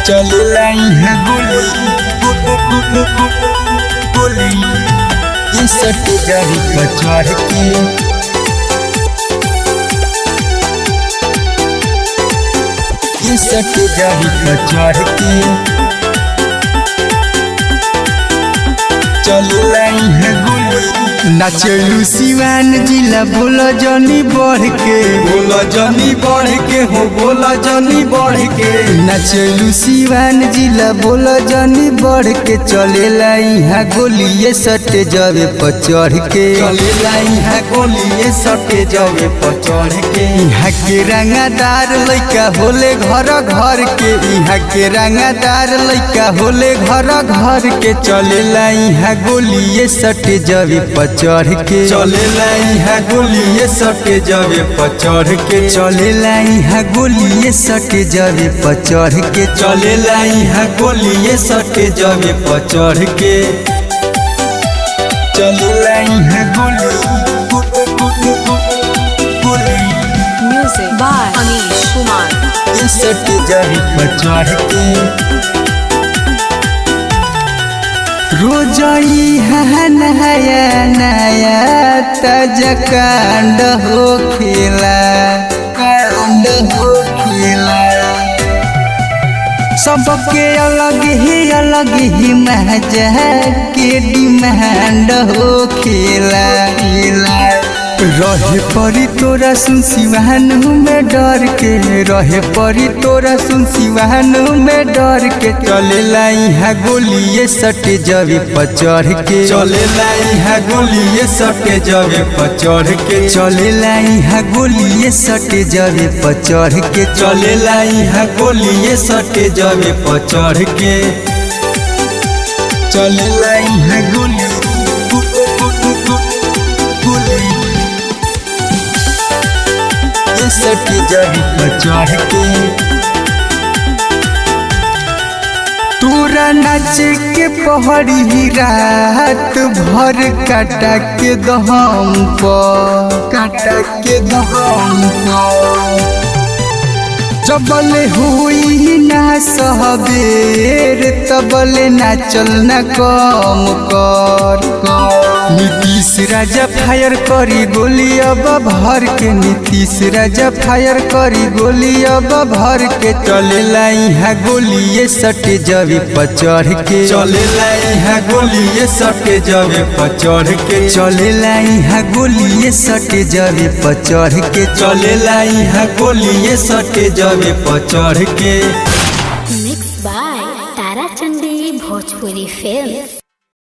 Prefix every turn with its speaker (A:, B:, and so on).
A: चल लाई है गोली ये सट जाही पर चढ़ के ये सट जाही पर चढ़ के चल लाई है गोली
B: नाचलू सिवान जिला बोला जनी बढ़ के
A: बोला जानी बढ़ के हो बोला जानी बढ़ के
B: नाचलू सिवान जिला बोला जनी बढ़ के चलेला यहाँ गोली ये सटे जावे पर चढ़ के
A: चलेला यहाँ गोली ये सटे जावे पर चढ़ के
B: यहाँ के रंगादार लइका होले घर घर के यहाँ के रंगादार लइका होले घर घर के चलेला यहाँ गोली ये सटे जावे पर चढ़ के
A: चलेला यहाँ गोली ये सटे जावे पर चढ़ के
B: चलेला यहाँ गोली ये सटे जावे पर चढ़ के
A: चलेला यहाँ गोली ये सटे जावे पर चढ़ के चलेला यहाँ गोली
C: Music by Anish Kumar.
A: ये सटे जावे पर चढ़ के
B: रोजाई है नया नया ताजा कांड हो खेला कांड हो खेला सबके अलग ही महजा के डिमांड हो खेला रहे परी तोरा सुन सिवान में डर के रहे परी तोरा सुन सिवान में डर के चलेला यहाँ गोली ये सटे जावे पर चढ़ के
A: चलेला यहाँ गोली ये सटे जावे पर चढ़ के
B: चलेला यहाँ गोली ये सटे जावे पर चढ़ के
A: चलेला यहाँ गोली ये सटे जावे पर चढ़ के चलेला यहाँ गोली ये सटे जावे पर चढ़ के
B: तोरा नाच के पहड़ी रात भर काटा के दहम पर
A: काटा के दहम
B: जबले हुई ना सहबेर तबले ना चलना कम कर नीतीश राजा फायर करी गोली अब भर के नीतीश राजा फायर करी गोली अब भर के चलेला यहाँ गोली ये सटे जावे पर चढ़ के
A: चलेला यहाँ गोली ये सटे जावे पर चढ़ के
B: चलेला यहाँ गोली ये सटे जावे पर चढ़ के
A: चलेला यहाँ गोली ये सटे जावे पर चढ़ के
C: Mixed by Tara Chandi Bhojpuri Films.